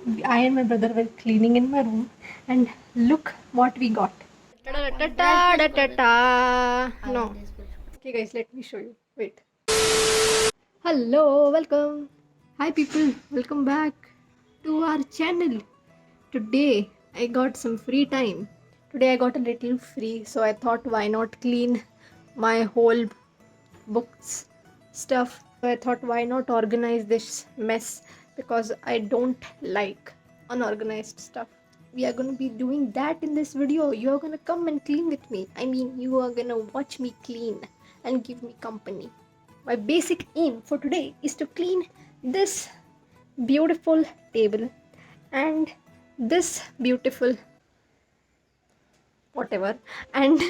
I and my brother were cleaning in my room, and look what we got. No. Okay, guys, let me show you. Wait. Hello, welcome. Hi, people. Welcome back to our channel. Today, I got some free time. Today, I got a little free, so I thought, why not clean my whole books stuff. So I thought, why not organize this mess, because I don't like unorganized stuff. We are going to be doing that in this video. You are going to come and clean with me. I mean, you are going to watch me clean and give me company. My basic aim for today is to clean this beautiful table and this beautiful whatever, and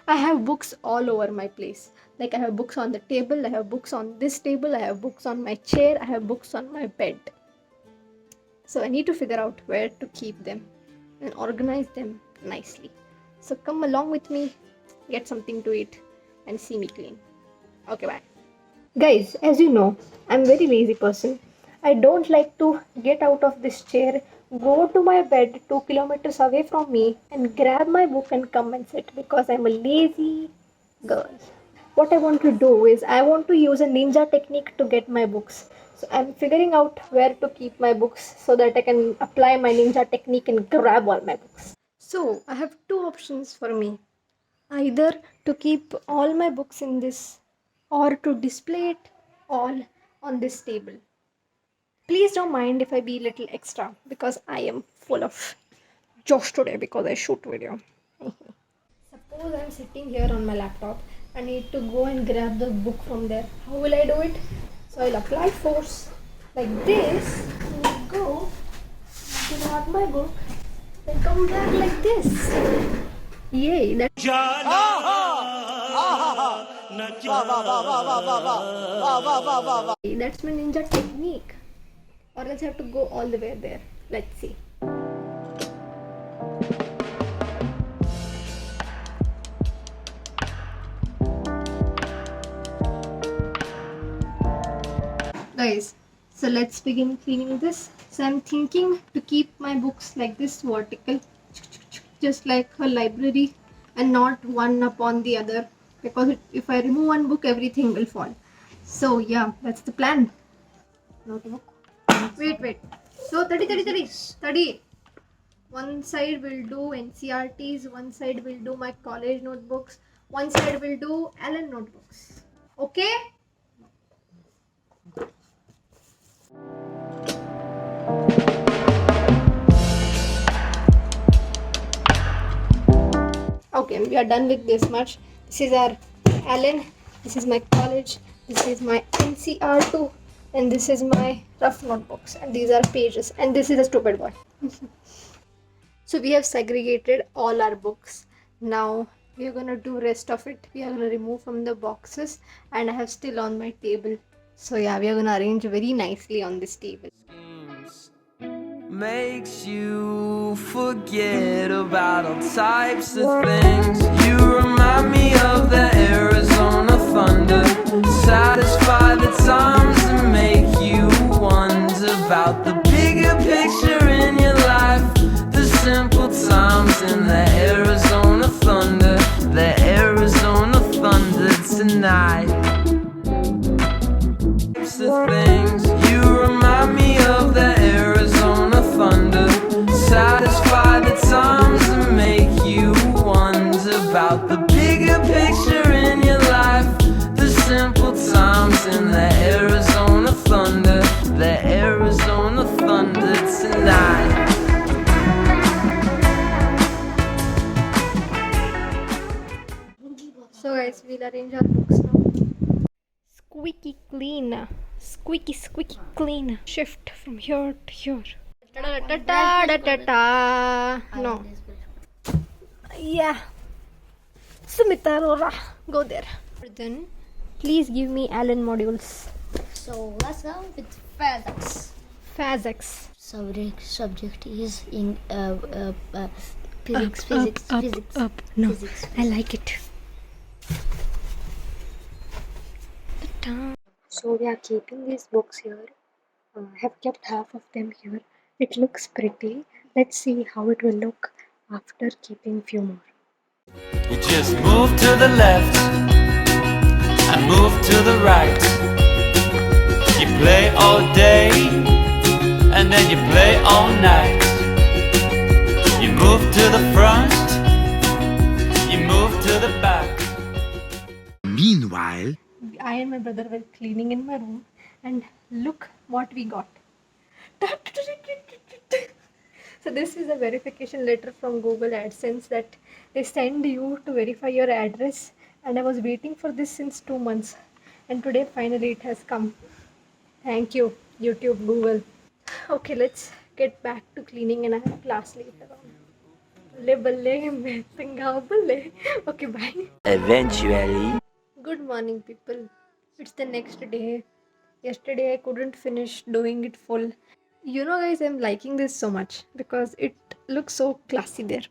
I have books all over my place. Like, I have books on the table, I have books on this table, I have books on my chair, I have books on my bed. So I need to figure out where to keep them and organize them nicely. So come along with me, get something to eat, and see me clean. Okay, bye. Guys, as you know, I'm a very lazy person. I don't like to get out of this chair, go to my bed 2 kilometers away from me, and grab my book and come and sit, because I'm a lazy girl. What I want to do is, I want to use a ninja technique to get my books. So I'm figuring out where to keep my books so that I can apply my ninja technique and grab all my books. So I have two options for me: either to keep all my books in this, or to display it all on this table. Please don't mind if I be a little extra, because I am full of josh today because I shoot video. Suppose I'm sitting here on my laptop. I need to go and grab the book from there. How will I do it? So I'll apply force like this, and go grab my book, then come back like this. Yay, that's my ninja technique. Or else I have to go all the way there. Let's see. Guys, so let's begin cleaning this. So I'm thinking to keep my books like this, vertical, just like a library, and not one upon the other, because if I remove one book, everything will fall. So yeah, that's the plan. Notebook. Wait. So 30. One side will do NCRTs, one side will do my college notebooks, one side will do Allen notebooks. Okay? Okay, we are done with this much. This is our Allen, this is my college, this is my NCR2, and this is my rough notebooks, and these are pages, and this is a stupid boy. So we have segregated all our books. Now we are gonna do rest of it. We are gonna remove from the boxes, and I have still on my table. So yeah, we are gonna arrange very nicely on this table. Makes you forget about all types of things. You remind me of the Arizona thunder. Satisfy the times and make you wonder about the bigger picture in your life. The simple times in the Arizona thunder. The Arizona thunder tonight. Types of things. You remind me of the Arizona thunder. Satisfy the times and make you wonder about the bigger picture in your life. The simple times in the Arizona thunder. The Arizona thunder tonight. So guys, we'll arrange our books now. Squeaky clean. Squeaky clean. Shift from here to here. No. Yeah. Sumita Arora. Go there. Then please give me Allen modules. So let's go with physics. Physics. Subject is in physics. Up. No, Physics. I like it. So we are keeping these books here. I have kept half of them here, It looks pretty. Let's see how it will look after keeping few more. You just move to the left and move to the right. You play all day and then you play all night. You move to the front, you move to the back. Meanwhile, I and my brother were cleaning in my room, and look what we got. So this is a verification letter from Google AdSense that they send you to verify your address, and I was waiting for this since 2 months, and today finally it has come. Thank you, YouTube, Google. Okay, let's get back to cleaning, and I have class later on. Balle balle, main tanga balle. Okay, bye. Eventually. Good morning, people. It's the next day. Yesterday I couldn't finish doing it full. You know, guys, I'm liking this so much because it looks so classy there.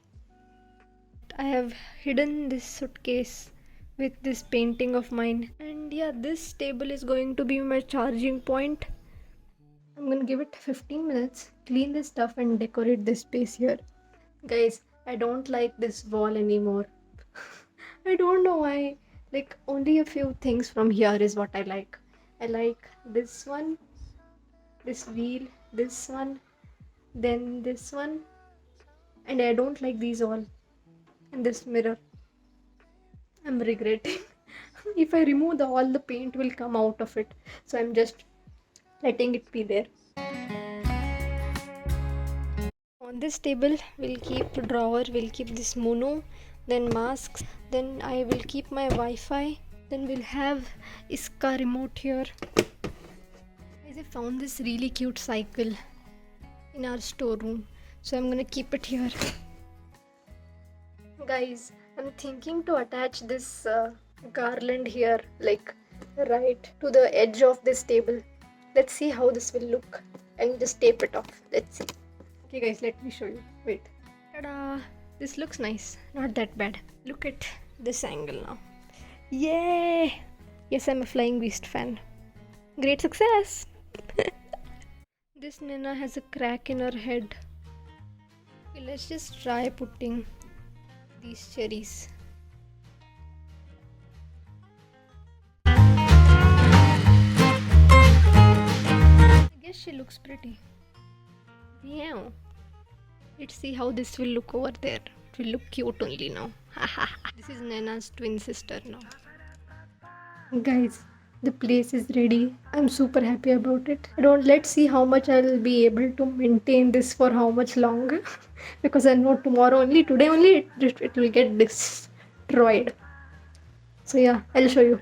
I have hidden this suitcase with this painting of mine, and yeah, this table is going to be my charging point. I'm gonna give it 15 minutes, clean this stuff, and decorate this space here. Guys, I don't like this wall anymore. I don't know why. Like, only a few things from here is what I like. I like this one, this wheel, this one, then this one, and I don't like these all. And this mirror. I'm regretting. If I remove all the paint will come out of it. So I'm just letting it be there. On this table, we'll keep drawer, we'll keep this mono, then masks, then I will keep my Wi-Fi, then we'll have Iska remote here. Guys, I found this really cute cycle in our storeroom, so I'm gonna keep it here. Guys, I'm thinking to attach this garland here, like right to the edge of this table. Let's see how this will look. I can just tape it off. Let's see. Okay, guys, let me show you. Wait. Ta-da! This looks nice. Not that bad. Look at this angle now. Yay! Yes, I'm a Flying Beast fan. Great success! This Nina has a crack in her head. Okay, let's just try putting these cherries. I guess she looks pretty. Yeah. Let's see how this will look over there. It will look cute only now. This is Nana's twin sister now. Guys, the place is ready. I'm super happy about it. Let's see how much I'll be able to maintain this for how much longer. Because I know today only it will get destroyed. So yeah, I'll show you.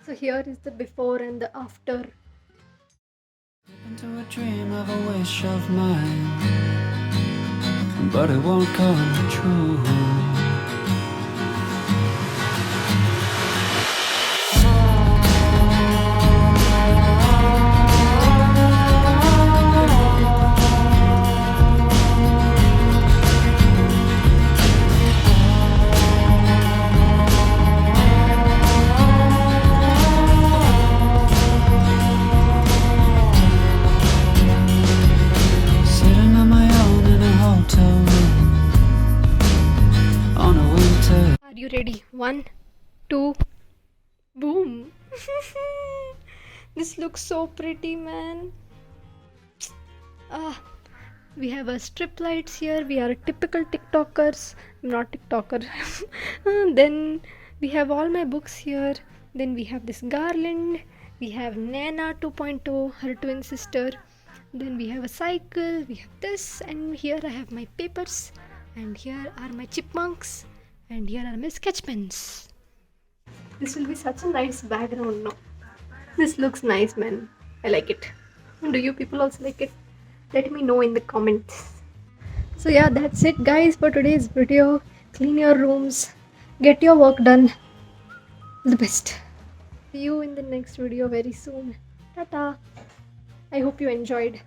So here is the before and the after. Into a dream of a wish of mine, but it won't come true. Sitting on my own in a hotel room on a winter. Are you ready? 1, 2, boom! This looks so pretty, man. We have a strip lights here. We are typical TikTokers. I'm not TikToker. Then we have all my books here. Then we have this garland. We have Nana 2.0, her twin sister. Then we have a cycle. We have this, and here I have my papers. And here are my chipmunks. And here are my sketch pens. This will be such a nice background now. This looks nice, man. I like it. Do you people also like it? Let me know in the comments. So yeah, that's it, guys, for today's video. Clean your rooms. Get your work done. The best. See you in the next video very soon. Tata. I hope you enjoyed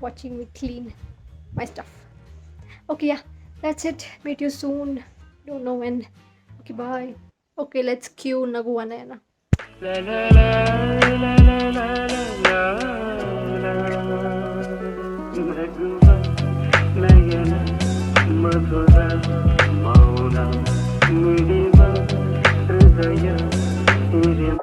watching me clean my stuff. Okay, yeah, that's it. Meet you soon. Don't know when. Okay, bye. Okay, let's cue Nagu Anayana. Nagu ನಯನ ಮಧುರ ಮೌನ ಮಿಡಿವ ಹೃದಯ ಹಿರಿಮ